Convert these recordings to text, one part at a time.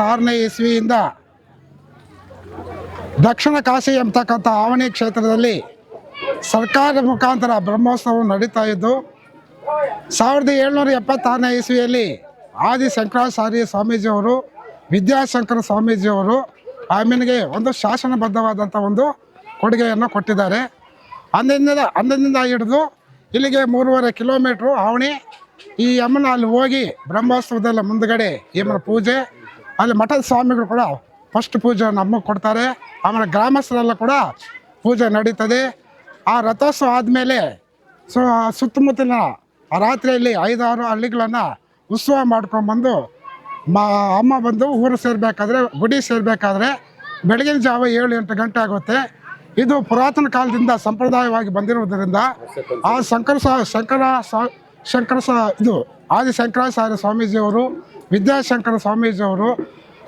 1976ನೇ ಇಸ್ವಿಯಿಂದ ದಕ್ಷಿಣ ಕಾಶಿ ಎಂಬತಕ್ಕಂಥ ಆವನಿ ಕ್ಷೇತ್ರದಲ್ಲಿ ಸರ್ಕಾರದ ಮುಖಾಂತರ ಬ್ರಹ್ಮೋತ್ಸವ ನಡೀತಾ ಇದ್ದು 1776ನೇ ಇಸ್ವಿಯಲ್ಲಿ ಆದಿ ಶಂಕರಾಚಾರ್ಯ ಸ್ವಾಮೀಜಿಯವರು ವಿದ್ಯಾಶಂಕರ ಸ್ವಾಮೀಜಿಯವರು ಆಮೇಲೆ ಒಂದು ಶಾಸನಬದ್ಧವಾದಂಥ ಒಂದು ಕೊಡುಗೆಯನ್ನು ಕೊಟ್ಟಿದ್ದಾರೆ. ಅಂದಿನಿಂದ ಹಿಡಿದು ಇಲ್ಲಿಗೆ 3.5 ಕಿಲೋಮೀಟ್ರು ಆವಣಿ. ಈ ಯಮ್ಮನ ಅಲ್ಲಿ ಹೋಗಿ ಬ್ರಹ್ಮೋತ್ಸವದಲ್ಲ ಮುಂದುಗಡೆ ಯಮ್ಮನ ಪೂಜೆ, ಅಲ್ಲಿ ಮಠದ ಸ್ವಾಮಿಗಳು ಕೂಡ ಫಸ್ಟ್ ಪೂಜೆ ನಮಗೆ ಕೊಡ್ತಾರೆ. ಆಮೇಲೆ ಗ್ರಾಮಸ್ಥರೆಲ್ಲ ಕೂಡ ಪೂಜೆ ನಡೀತದೆ. ಆ ರಥೋತ್ಸವ ಆದಮೇಲೆ ಸುತ್ತಮುತ್ತಲಿನ ರಾತ್ರಿಯಲ್ಲಿ 5-6 ಹಳ್ಳಿಗಳನ್ನು ಉತ್ಸವ ಮಾಡ್ಕೊಂಡ್ಬಂದು ಅಮ್ಮ ಬಂದು ಊರು ಸೇರಬೇಕಾದ್ರೆ, ಗುಡಿ ಸೇರಬೇಕಾದ್ರೆ ಬೆಳಗಿನ ಜಾವ 7-8 ಗಂಟೆ ಆಗುತ್ತೆ. ಇದು ಪುರಾತನ ಕಾಲದಿಂದ ಸಂಪ್ರದಾಯವಾಗಿ ಬಂದಿರುವುದರಿಂದ ಆ ಇದು ಆದಿ ಶಂಕರಾಚಾರ್ಯ ಸ್ವಾಮೀಜಿಯವರು ವಿದ್ಯಾಶಂಕರ ಸ್ವಾಮೀಜಿಯವರು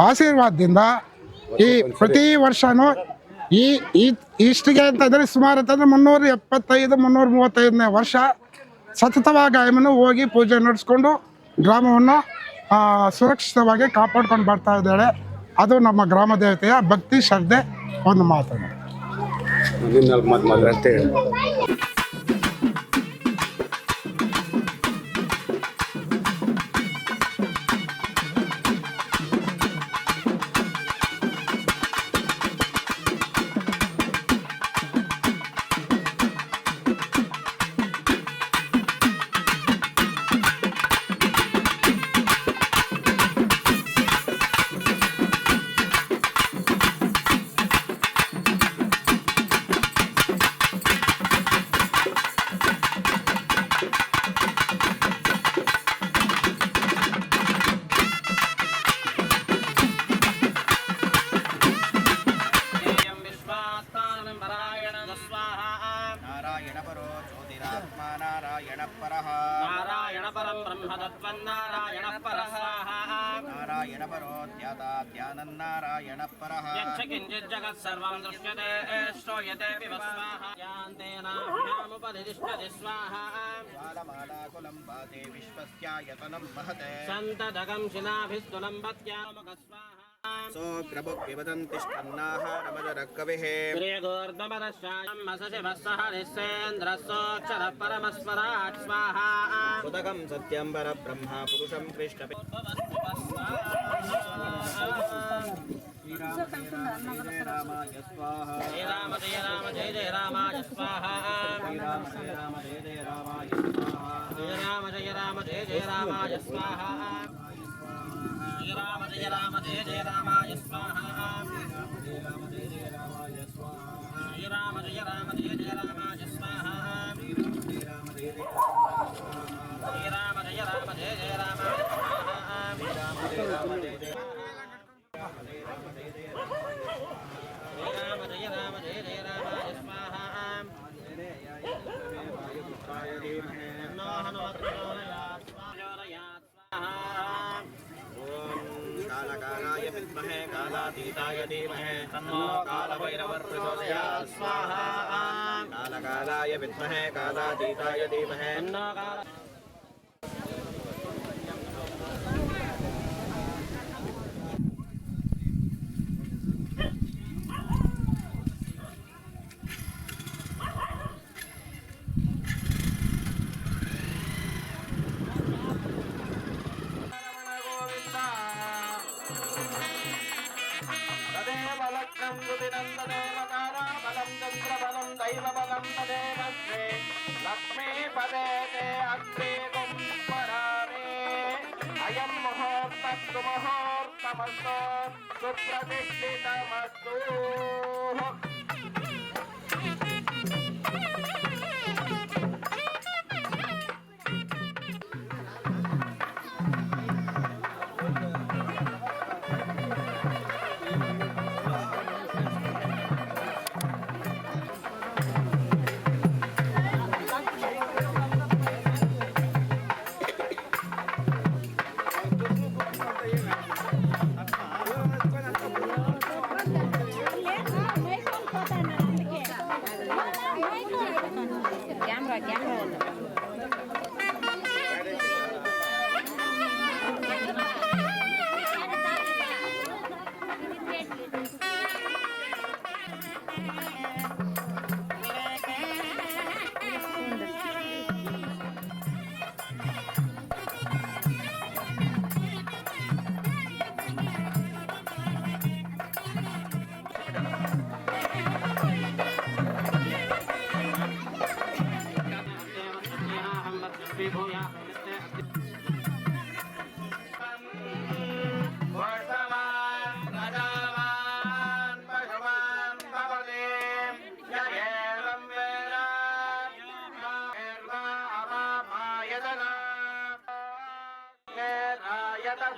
ಆಶೀರ್ವಾದದಿಂದ ಈ ಪ್ರತಿ ವರ್ಷವೂ ಇಷ್ಟಿಗೆ ಅಂತಂದರೆ ಸುಮಾರು ಅಂತಂದರೆ 375-335ನೇ ವರ್ಷ ಸತತವಾಗಿ ಆಯಮ್ಮನು ಹೋಗಿ ಪೂಜೆ ನಡೆಸ್ಕೊಂಡು ಗ್ರಾಮವನ್ನು ಸುರಕ್ಷಿತವಾಗಿ ಕಾಪಾಡ್ಕೊಂಡು ಬರ್ತಾ ಇದ್ದಾಳೆ. ಅದು ನಮ್ಮ ಗ್ರಾಮ ದೇವತೆಯ ಭಕ್ತಿ ಶ್ರದ್ಧೆ ಒಂದು ಮಾತು. नारायण परं ब्रह्मतत्त्वन्नारायण परः नारायण परो ध्यानन्नारायण परः यच्च किञ्चित् जगत् सर्वं दृश्यते श्रूयते विवस्वाहा यान्तेनामुपदिष्टति स्वाहा ज्वालमालाकुलं वाते विश्वस्यायतनं महते सन्तदगं शिलाभिस्तुलं पत्यामुखस्वाहा सोऽग्रभुक्विवदन्तिष्ठन्नाहारमजरकविः प्रियगोर्धमरश्चायं मसशिवः हरिश्चेन्द्रस्सोऽक्षरः परमस्वराट् स्वाहा उदकं सत्यं परब्रह्म पुरुषं कृष्णपि रामाय स्वाहा राम जय रामाय स्वाहा राम जय रामाय स्वाहा राम जय रामाय स्वाहा राम जय रामाय स्वाहा राम जय रामाय स्वाहा राम जय रामाय स्वाहा राम जय कालकालाय विद्महे कालातीताय धीमहि तन्नो कालभैरवः प्रचोदयात् स्वाहा कालकालाय विद्महे कालातीताय धीमहि तन्नो काल लक्ष्मी पदे ते अग्रे गुम्परामे अयं मुहूर्तस्तु मुहूर्तमस्तु सुप्रतिष्ठितमस्तु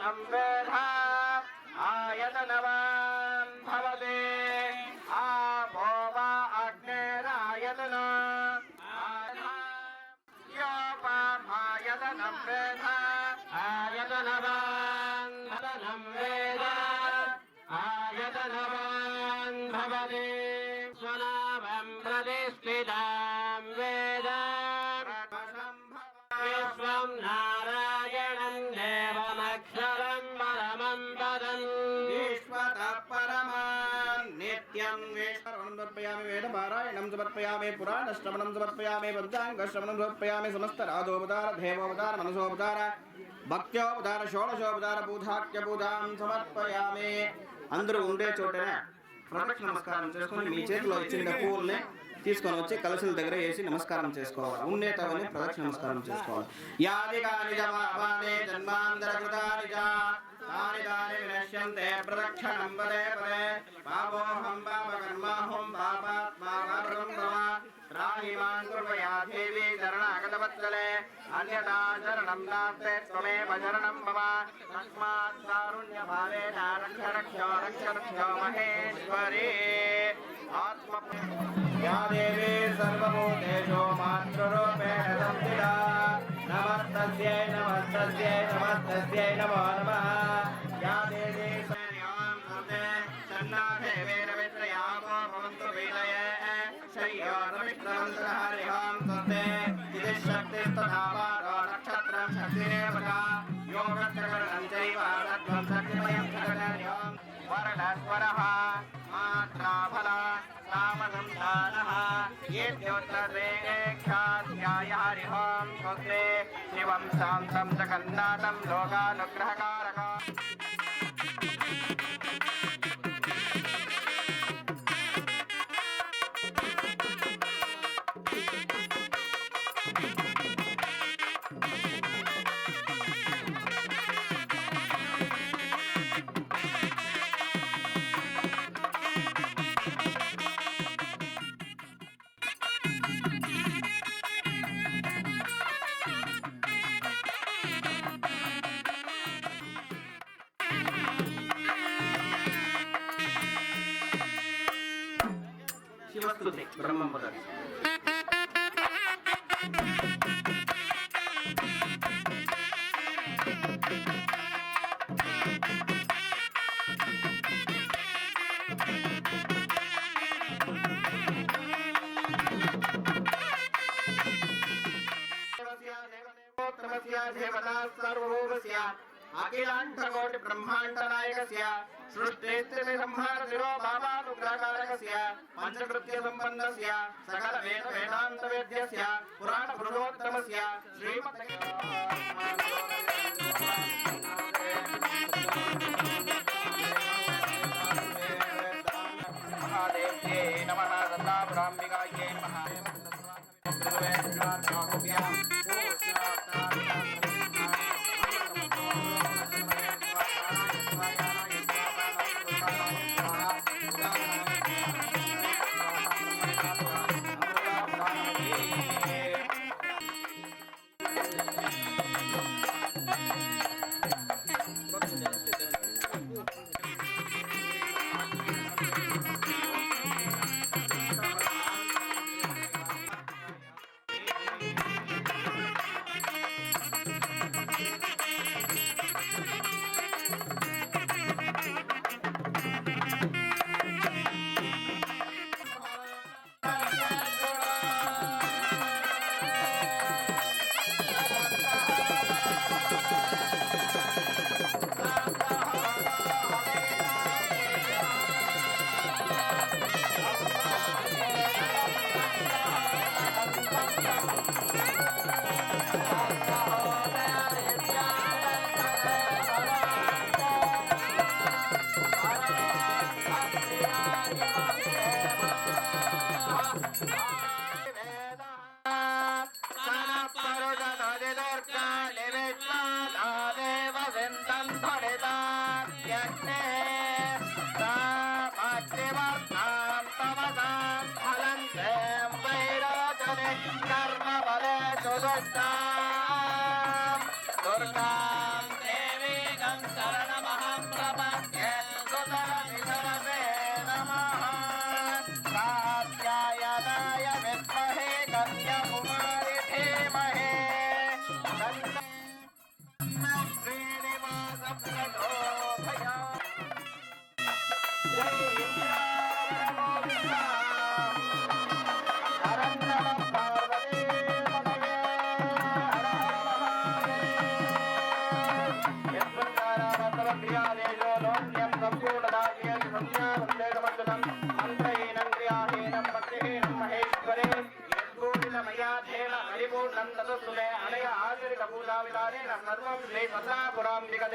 वेधा आयतनवान् भवति आपो वा अग्निरायतन योपामायतनं वेधा आयतनवान् वेदा आयतनवान् भवति स्वनामं प्रतिष्ठितां वेद विश्वं नारायणं देवमक्षरं परमं पदं विश्वतः परमान् नित्यं विश्वं समर्पयामि वेदपारायणं समर्पयामि पुराणश्रवणं समर्पयामि पञ्चाङ्गश्रवणं समर्पयामि समस्तराजोपचार देवोपचार मनसोपचार భక్త్యోపచార షోడశోపచార పూజాఖ్య పూజాం సమర్పయామి. అందరూ ఉండే చోటనే ప్రదక్షిణ నమస్కారం చేసుకొని మీ చేతిలో ఇచ్చిన పూలని తీసుకొని వచ్చి కలశల దగ్గర వేసి నమస్కారం చేసుకోవాలి. ఉండేటవని ప్రదక్షిణ నమస్కారం చేసుకోవాలి. యాది కాని జమానే జన్మాంతరకృతాని తాని తాని వినశ్యంతే ప్రదక్షిణం పదే పదే పాపోహం పాపకర్మాహం పాపాత్మా పాపకం భవ त्राहि मां कृपया देवी शरणागतवत्सले अन्यथा शरणं नास्ते त्वमेव शरणं मम तस्मात् कारुण्यभावेन रक्ष रक्ष महेश्वरी आत्म या देवी सर्वभूतेषु मातृरूपेण संस्थिता नमस्तस्यै नमस्तस्यै नमस्तस्यै नमो नमः. या देवी सन्नाथेवेन वित्रयामो भवन्तु वीलये शय्योरविक्रमन्द्रहरिहं स्वस्ते चिदिशक्तिस्तथा वारो नक्षत्रं शक्तिरेव योगश्चकरणं चैव तत्त्वं शक्तिमयं शकटर्यं वरदस्वरः मात्राफल नामसंधानः येद्योत्तरेख्याध्यायः हरिहं स्वस्ते शिवं शान्तं जगन्नाथं लोकानुग्रहकारकम्. शिवस्तुति ब्रह्मं वदति. देवता सर्वभूतस्य अखिलाण्डकोटि ब्रह्माण्ड नायकस्य सृष्टिस्थिति संहार शिरो बाबानुग्रहकारकस्य पंचकृत्य संपन्नस्य सकल वेद वेदांत वेद्यस्य पुराण पुरुषोत्तमस्य श्रीमते महादेव्ये नमः. दत्ताभ्राम्बिकायै नमः. दुर्गां देवी गंगा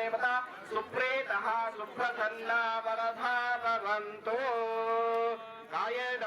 देवता सुप्रेतः सुप्रसन्ना वरदा भवन्तु कायेन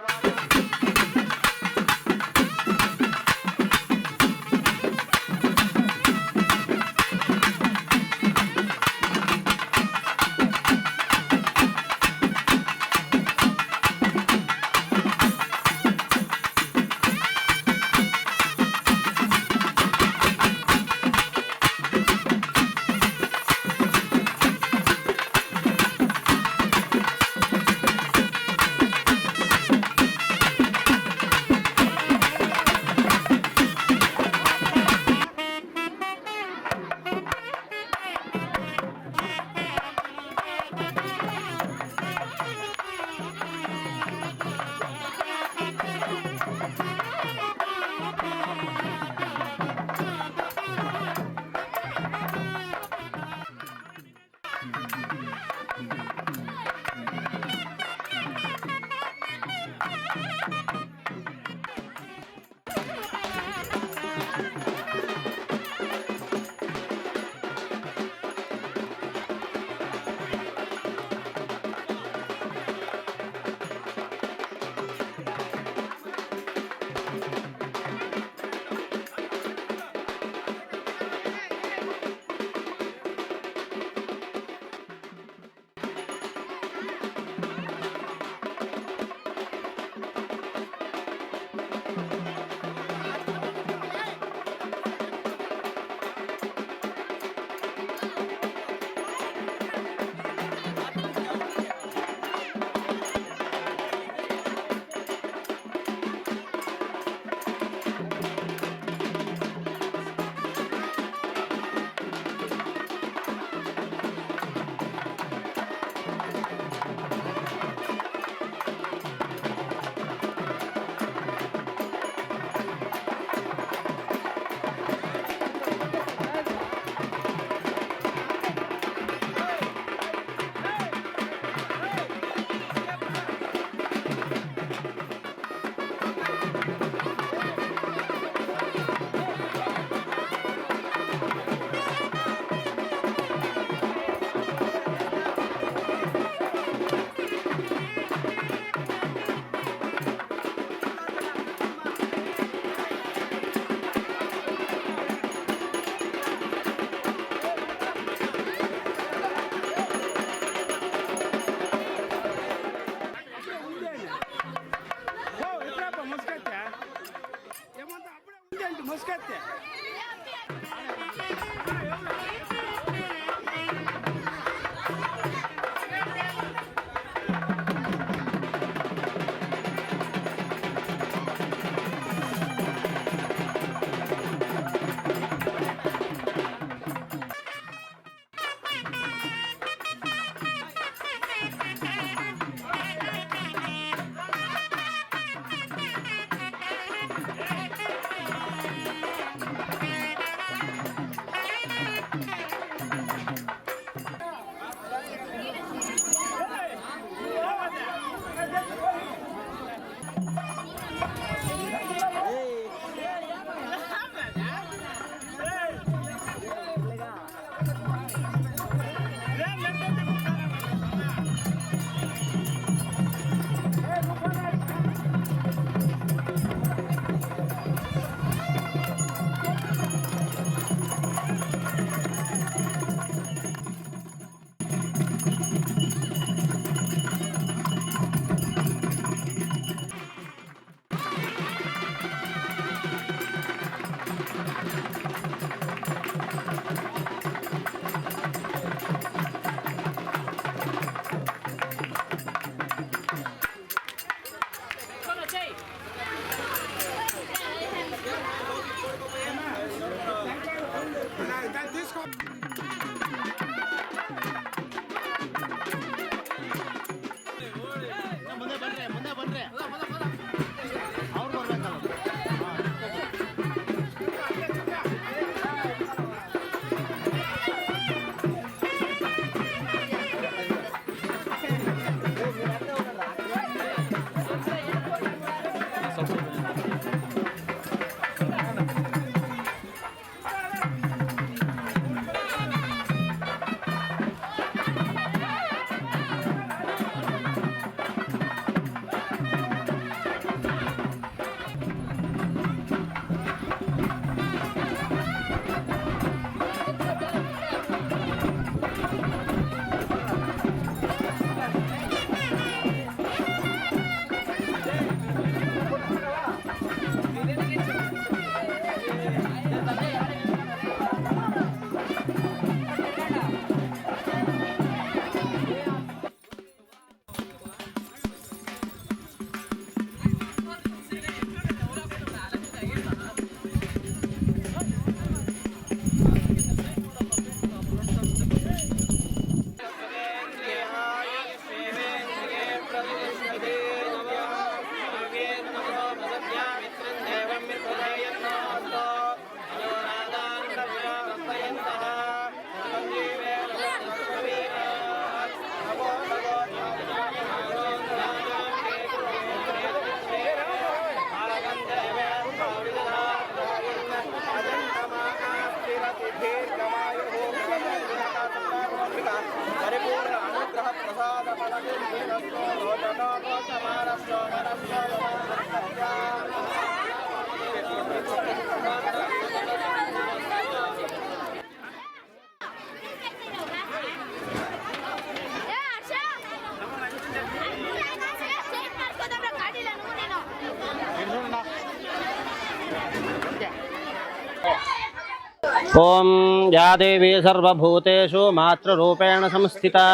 ओम या देवी सर्वभूतेषु मातृरूपेण संस्थिता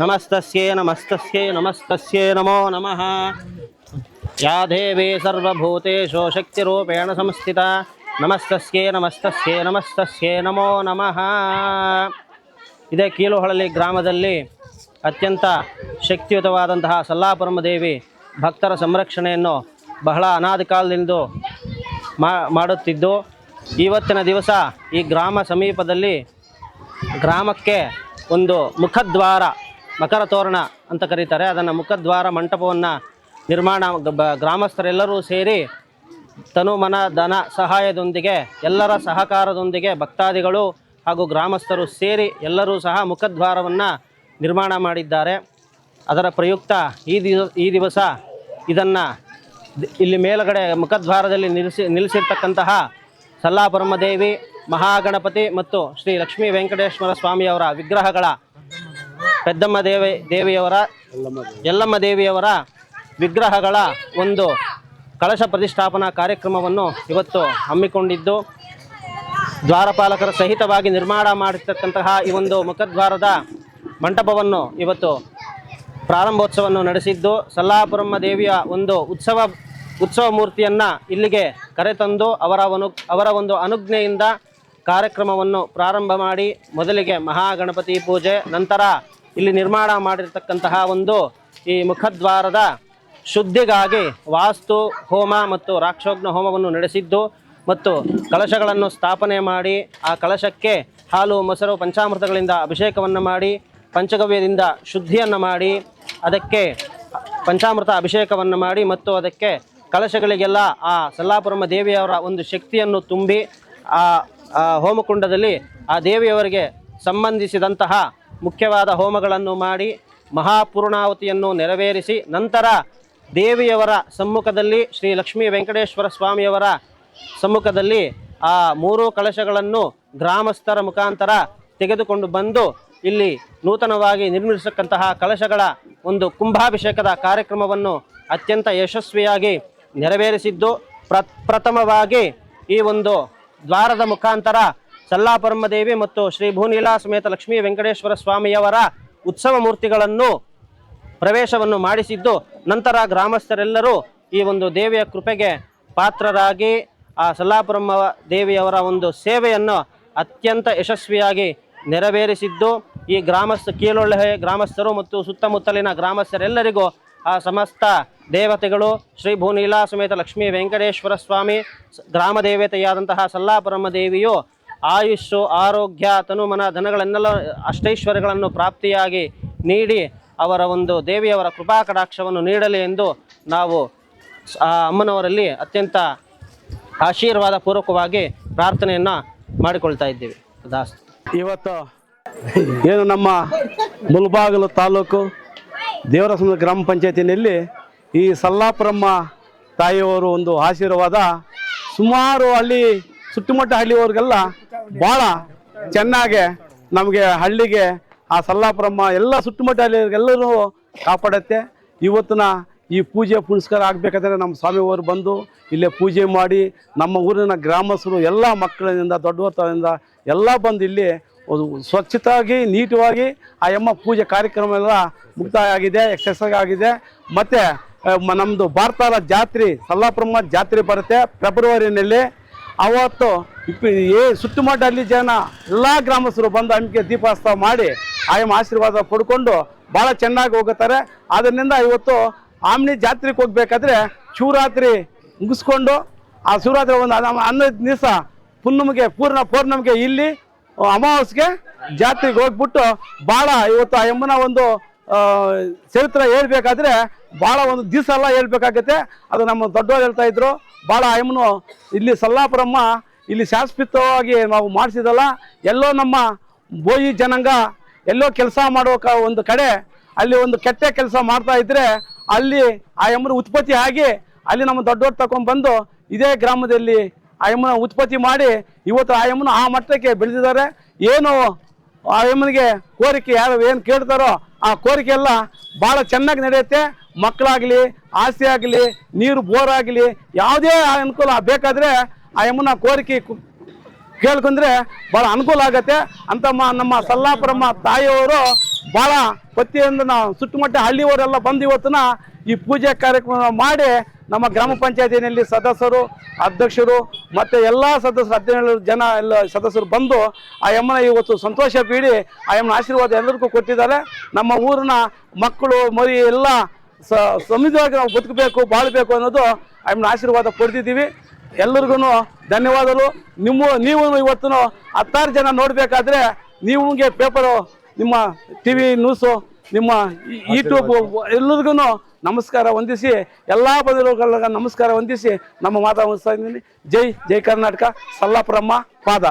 नमस्तस्यै नमस्तस्यै नमस्तस्यै नमो नमः। या देवी सर्वभूतेषु शक्तिरूपेण संस्थिता नमस्तस्यै नमस्तस्यै नमस्तस्यै नमो नमः। ಇದೇ ಕೀಲುಹಳ್ಳಿ ಗ್ರಾಮದಲ್ಲಿ ಅತ್ಯಂತ ಶಕ್ತಿಯುತವಾದಂತಹ ಸಲ್ಲಾಪುರಮ್ಮ ದೇವಿ ಭಕ್ತರ ಸಂರಕ್ಷಣೆಯನ್ನು ಬಹಳ ಅನಾದಿ ಕಾಲದಿಂದ ಮಾಡುತ್ತಿದ್ದು, ಇವತ್ತಿನ ದಿವಸ ಈ ಗ್ರಾಮ ಸಮೀಪದಲ್ಲಿ ಗ್ರಾಮಕ್ಕೆ ಒಂದು ಮುಖದ್ವಾರ, ಮಕರ ತೋರಣ ಅಂತ ಕರೀತಾರೆ, ಅದನ್ನು ಮುಖದ್ವಾರ ಮಂಟಪವನ್ನು ನಿರ್ಮಾಣ ಗ್ರಾಮಸ್ಥರೆಲ್ಲರೂ ಸೇರಿ ತನು ಮನ ಧನ ಸಹಾಯದೊಂದಿಗೆ ಎಲ್ಲರ ಸಹಕಾರದೊಂದಿಗೆ ಭಕ್ತಾದಿಗಳು ಹಾಗೂ ಗ್ರಾಮಸ್ಥರು ಸೇರಿ ಎಲ್ಲರೂ ಸಹ ಮುಖದ್ವಾರವನ್ನು ನಿರ್ಮಾಣ ಮಾಡಿದ್ದಾರೆ. ಅದರ ಪ್ರಯುಕ್ತ ಈ ದಿವಸ ಇದನ್ನು ಇಲ್ಲಿ ಮೇಲುಗಡೆ ಮುಖದ್ವಾರದಲ್ಲಿ ನಿಲ್ಲಿಸಿರ್ತಕ್ಕಂತಹ ಸಲ್ಲಾಪುರಮ್ಮ ದೇವಿ, ಮಹಾಗಣಪತಿ ಮತ್ತು ಶ್ರೀ ಲಕ್ಷ್ಮೀ ವೆಂಕಟೇಶ್ವರ ಸ್ವಾಮಿಯವರ ವಿಗ್ರಹಗಳ, ಪೆದ್ದಮ್ಮ ದೇವಿಯವರ, ಯಲ್ಲಮ್ಮ ದೇವಿಯವರ ವಿಗ್ರಹಗಳ ಒಂದು ಕಳಶ ಪ್ರತಿಷ್ಠಾಪನಾ ಕಾರ್ಯಕ್ರಮವನ್ನು ಇವತ್ತು ಹಮ್ಮಿಕೊಂಡಿದ್ದು, ದ್ವಾರಪಾಲಕರ ಸಹಿತವಾಗಿ ನಿರ್ಮಾಣ ಮಾಡಿರ್ತಕ್ಕಂತಹ ಈ ಒಂದು ಮುಖದ್ವಾರದ ಮಂಟಪವನ್ನು ಇವತ್ತು ಪ್ರಾರಂಭೋತ್ಸವವನ್ನು ನಡೆಸಿದ್ದು, ಸಲ್ಲಾಪುರಮ್ಮ ದೇವಿಯ ಒಂದು ಉತ್ಸವ ಮೂರ್ತಿಯನ್ನು ಇಲ್ಲಿಗೆ ಕರೆತಂದು ಅವರ ಒಂದು ಅನುಜ್ಞೆಯಿಂದ ಕಾರ್ಯಕ್ರಮವನ್ನು ಪ್ರಾರಂಭ ಮಾಡಿ, ಮೊದಲಿಗೆ ಮಹಾಗಣಪತಿ ಪೂಜೆ, ನಂತರ ಇಲ್ಲಿ ನಿರ್ಮಾಣ ಮಾಡಿರ್ತಕ್ಕಂತಹ ಒಂದು ಈ ಮುಖದ್ವಾರದ ಶುದ್ಧಿಗಾಗಿ ವಾಸ್ತು ಹೋಮ ಮತ್ತು ರಾಕ್ಷೋಗ್ನ ಹೋಮವನ್ನು ನಡೆಸಿದ್ದು ಮತ್ತು ಕಳಶಗಳನ್ನು ಸ್ಥಾಪನೆ ಮಾಡಿ ಆ ಕಳಶಕ್ಕೆ ಹಾಲು ಮೊಸರು ಪಂಚಾಮೃತಗಳಿಂದ ಅಭಿಷೇಕವನ್ನು ಮಾಡಿ ಪಂಚಗವ್ಯದಿಂದ ಶುದ್ಧಿಯನ್ನು ಮಾಡಿ ಅದಕ್ಕೆ ಪಂಚಾಮೃತ ಅಭಿಷೇಕವನ್ನು ಮಾಡಿ ಮತ್ತು ಅದಕ್ಕೆ ಕಳಶಗಳಿಗೆಲ್ಲ ಆ ಸಲ್ಲಾಪುರಮ್ಮ ದೇವಿಯವರ ಒಂದು ಶಕ್ತಿಯನ್ನು ತುಂಬಿ ಆ ಹೋಮಕುಂಡದಲ್ಲಿ ಆ ದೇವಿಯವರಿಗೆ ಸಂಬಂಧಿಸಿದಂತಹ ಮುಖ್ಯವಾದ ಹೋಮಗಳನ್ನು ಮಾಡಿ ಮಹಾಪೂರ್ಣಾಹುತಿಯನ್ನು ನೆರವೇರಿಸಿ, ನಂತರ ದೇವಿಯವರ ಸಮ್ಮುಖದಲ್ಲಿ ಶ್ರೀ ಲಕ್ಷ್ಮೀ ವೆಂಕಟೇಶ್ವರ ಸ್ವಾಮಿಯವರ ಸಮ್ಮುಖದಲ್ಲಿ ಆ 3 ಕಳಶಗಳನ್ನು ಗ್ರಾಮಸ್ಥರ ಮುಖಾಂತರ ತೆಗೆದುಕೊಂಡು ಬಂದು ಇಲ್ಲಿ ನೂತನವಾಗಿ ನಿರ್ಮಿಸತಕ್ಕಂತಹ ಕಳಶಗಳ ಒಂದು ಕುಂಭಾಭಿಷೇಕದ ಕಾರ್ಯಕ್ರಮವನ್ನು ಅತ್ಯಂತ ಯಶಸ್ವಿಯಾಗಿ ನೆರವೇರಿಸಿದ್ದು, ಪ್ರಥಮವಾಗಿ ಈ ಒಂದು ದ್ವಾರದ ಮುಖಾಂತರ ಸಲ್ಲಾಪುರಮ್ಮ ದೇವಿ ಮತ್ತು ಶ್ರೀ ಭೂನೀಲಾ ಸಮೇತ ಲಕ್ಷ್ಮೀ ವೆಂಕಟೇಶ್ವರ ಸ್ವಾಮಿಯವರ ಉತ್ಸವ ಮೂರ್ತಿಗಳನ್ನು ಪ್ರವೇಶವನ್ನು ಮಾಡಿಸಿದ್ದು, ನಂತರ ಗ್ರಾಮಸ್ಥರೆಲ್ಲರೂ ಈ ಒಂದು ದೇವಿಯ ಕೃಪೆಗೆ ಪಾತ್ರರಾಗಿ ಆ ಸಲ್ಲಾಪುರಮ್ಮ ದೇವಿಯವರ ಒಂದು ಸೇವೆಯನ್ನು ಅತ್ಯಂತ ಯಶಸ್ವಿಯಾಗಿ ನೆರವೇರಿಸಿದ್ದು, ಈ ಕೀಲೊಳ್ಳೆ ಗ್ರಾಮಸ್ಥರು ಮತ್ತು ಸುತ್ತಮುತ್ತಲಿನ ಗ್ರಾಮಸ್ಥರೆಲ್ಲರಿಗೂ ಆ ಸಮಸ್ತ ದೇವತೆಗಳು ಶ್ರೀ ಭೂನೀಲಾ ಸಮೇತ ಲಕ್ಷ್ಮೀ ವೆಂಕಟೇಶ್ವರ ಸ್ವಾಮಿ ಗ್ರಾಮ ದೇವತೆಯಾದಂತಹ ಸಲ್ಲಾಪುರಮ್ಮ ದೇವಿಯು ಆಯುಷ್ಯು, ಆರೋಗ್ಯ, ತನುಮನ ಧನಗಳನ್ನೆಲ್ಲ ಅಷ್ಟೈಶ್ವರ್ಯಗಳನ್ನು ಪ್ರಾಪ್ತಿಯಾಗಿ ನೀಡಿ ಅವರ ಒಂದು ದೇವಿಯವರ ಕೃಪಾ ಕಟಾಕ್ಷವನ್ನು ನೀಡಲಿ ಎಂದು ನಾವು ಆ ಅಮ್ಮನವರಲ್ಲಿ ಅತ್ಯಂತ ಆಶೀರ್ವಾದ ಪೂರ್ವಕವಾಗಿ ಪ್ರಾರ್ಥನೆಯನ್ನು ಮಾಡಿಕೊಳ್ತಾ ಇದ್ದೀವಿ. ದಾಸ್ ಇವತ್ತು ಏನು ನಮ್ಮ ಮುಳಬಾಗಿಲು ತಾಲೂಕು ದೇವರಸಂದ್ರ ಗ್ರಾಮ ಪಂಚಾಯತಿನಲ್ಲಿ ಈ ಸಲ್ಲಾಪುರಮ್ಮ ತಾಯಿಯವರು ಒಂದು ಆಶೀರ್ವಾದ ಸುಮಾರು ಸುತ್ತಮುತ್ತ ಹಳ್ಳಿಯವರಿಗೆಲ್ಲ ಭಾಳ ಚೆನ್ನಾಗೆ ನಮಗೆ ಹಳ್ಳಿಗೆ ಆ ಸಲ್ಲಾಪುರಮ್ಮ ಎಲ್ಲ ಸುತ್ತಮುತ್ತ ಹಳ್ಳಿಯವರಿಗೆಲ್ಲರೂ ಕಾಪಾಡುತ್ತೆ. ಇವತ್ತಿನ ಈ ಪೂಜೆ ಪುನಸ್ಕಾರ ಆಗಬೇಕಾದ್ರೆ ನಮ್ಮ ಸ್ವಾಮಿಯವರು ಬಂದು ಇಲ್ಲೇ ಪೂಜೆ ಮಾಡಿ ನಮ್ಮ ಊರಿನ ಗ್ರಾಮಸ್ಥರು ಎಲ್ಲ ಮಕ್ಕಳಿಂದ ದೊಡ್ಡವರಿಂದ ಎಲ್ಲ ಬಂದು ಇಲ್ಲಿ ಸ್ವಚ್ಛತಾಗಿ ನೀಟವಾಗಿ ಆ ಪೂಜೆ ಕಾರ್ಯಕ್ರಮ ಎಲ್ಲ ಮುಕ್ತಾಯ ಆಗಿದೆ, ಯಶಸ್ವಿ ಆಗಿದೆ. ಮತ್ತು ನಮ್ಮದು ಭಾರತದ ಜಾತ್ರೆ ಸಲ್ಲಾಪುರಮ್ಮ ಜಾತ್ರೆ ಬರುತ್ತೆ ಫೆಬ್ರವರಿನಲ್ಲಿ. ಅವತ್ತು ಸುತ್ತಮುತ್ತ ಅಲ್ಲಿ ಜನ ಎಲ್ಲ ಗ್ರಾಮಸ್ಥರು ಬಂದು ಹಂಪಿಗೆ ದೀಪೋತ್ಸವ ಮಾಡಿ ಆಶೀರ್ವಾದ ಪಡ್ಕೊಂಡು ಭಾಳ ಚೆನ್ನಾಗಿ ಹೋಗುತ್ತಾರೆ. ಅದರಿಂದ ಇವತ್ತು ಆಮ್ನಿ ಜಾತ್ರೆಗೆ ಹೋಗ್ಬೇಕಾದ್ರೆ ಶಿವರಾತ್ರಿ ಮುಗಿಸ್ಕೊಂಡು ಆ ಶಿವರಾತ್ರಿ ಒಂದು 11 ದಿವಸ ಪೂರ್ಣಮಿಗೆ ಇಲ್ಲಿ ಅಮಾವಾಸ್ಯೆಗೆ ಜಾತ್ರೆಗೆ ಹೋಗ್ಬಿಟ್ಟು ಭಾಳ ಇವತ್ತು ಆ ಯಮ್ಮನ ಒಂದು ಚರಿತ್ರೆ ಹೇಳ್ಬೇಕಾದ್ರೆ ಭಾಳ ಒಂದು ದಿವಸ ಎಲ್ಲ ಹೇಳ್ಬೇಕಾಗತ್ತೆ. ಅದು ನಮ್ಮ ದೊಡ್ಡವರು ಹೇಳ್ತಾ ಇದ್ರು. ಭಾಳ ಆ ಯಮ್ಮನು ಇಲ್ಲಿ ಸಲ್ಲಾಪುರಮ್ಮ ಇಲ್ಲಿ ಶಾಶ್ವತವಾಗಿ ನಾವು ಮಾಡಿಸಿದಲ್ಲ, ಎಲ್ಲೋ ನಮ್ಮ ಬೋಯಿ ಜನಾಂಗ ಎಲ್ಲೋ ಕೆಲಸ ಮಾಡೋ ಒಂದು ಕಡೆ ಅಲ್ಲಿ ಒಂದು ಕೆಟ್ಟ ಕೆಲಸ ಮಾಡ್ತಾ ಇದ್ರೆ ಅಲ್ಲಿ ಆ ಯಮ್ಮನ ಉತ್ಪತ್ತಿ ಆಗಿ ಅಲ್ಲಿ ನಮ್ಮ ದೊಡ್ಡವ್ರು ತಗೊಂಡ್ಬಂದು ಇದೇ ಗ್ರಾಮದಲ್ಲಿ ಆ ಯಮ್ಮನ ಉತ್ಪತ್ತಿ ಮಾಡಿ ಇವತ್ತು ಆ ಯಮ್ಮನ ಆ ಮಟ್ಟಕ್ಕೆ ಬೆಳೆದಿದ್ದಾರೆ. ಏನು ಆ ಯಮ್ಮನಿಗೆ ಕೋರಿಕೆ ಯಾರು ಏನು ಕೇಳ್ತಾರೋ ಆ ಕೋರಿಕೆ ಎಲ್ಲ ಭಾಳ ಚೆನ್ನಾಗಿ ನಡೆಯುತ್ತೆ. ಮಕ್ಕಳಾಗಲಿ, ಆಸ್ತಿ ಆಗಲಿ, ನೀರು ಬೋರ್ ಆಗಲಿ, ಯಾವುದೇ ಅನುಕೂಲ ಬೇಕಾದರೆ ಆ ಯಮ್ಮನ ಕೋರಿಕೆ ಕೇಳ್ಕೊಂಡ್ರೆ ಭಾಳ ಅನುಕೂಲ ಆಗತ್ತೆ ಅಂತ ನಮ್ಮ ಸಲ್ಲಾಪುರಮ್ಮ ತಾಯಿಯವರು ಭಾಳ ಪತ್ತಿಯಿಂದ ನಾವು ಸುತ್ತಮುತ್ತ ಹಳ್ಳಿಯವರೆಲ್ಲ ಬಂದು ಇವತ್ತಿನ ಈ ಪೂಜೆ ಕಾರ್ಯಕ್ರಮ ಮಾಡಿ ನಮ್ಮ ಗ್ರಾಮ ಪಂಚಾಯತಿನಲ್ಲಿ ಸದಸ್ಯರು, ಅಧ್ಯಕ್ಷರು ಮತ್ತು ಎಲ್ಲ ಸದಸ್ಯರು 17 ಜನ ಎಲ್ಲ ಸದಸ್ಯರು ಬಂದು ಆ ಯಮ್ಮನ ಇವತ್ತು ಸಂತೋಷ ಬೀಡಿ ಆ ಯಮ್ಮನ ಆಶೀರ್ವಾದ ಎಲ್ಲರಿಗೂ ಕೊಟ್ಟಿದ್ದಾರೆ. ನಮ್ಮ ಊರಿನ ಮಕ್ಕಳು ಮರಿ ಎಲ್ಲ ಸಮೃದ್ಧವಾಗಿ ನಾವು ಬದುಕಬೇಕು, ಬಾಳಬೇಕು ಅನ್ನೋದು ಆ ಯಮ್ಮನ ಆಶೀರ್ವಾದ ಪಡೆದಿದ್ದೀವಿ. ಎಲ್ಲರಿಗೂ ಧನ್ಯವಾದಗಳು. ನೀವು ಇವತ್ತು 16 ಜನ ನೋಡಬೇಕಾದ್ರೆ ನಿಮಗೆ ಪೇಪರು, ನಿಮ್ಮ TV ನ್ಯೂಸು, ನಿಮ್ಮ ಯೂಟ್ಯೂಬ್ ಎಲ್ಲರಿಗೂ ನಮಸ್ಕಾರ ವಂದಿಸಿ, ಎಲ್ಲ ಬಂದಿರೋಗಳ ನಮಸ್ಕಾರ ವಂದಿಸಿ ನಮ್ಮ ಮಾತಾ ಮುಗಿಸ್ತಾ ಇದ್ದೀನಿ. ಜೈ ಕರ್ನಾಟಕ. ಸಲ್ಲಾಪುರಮ್ಮ ಪಾದ.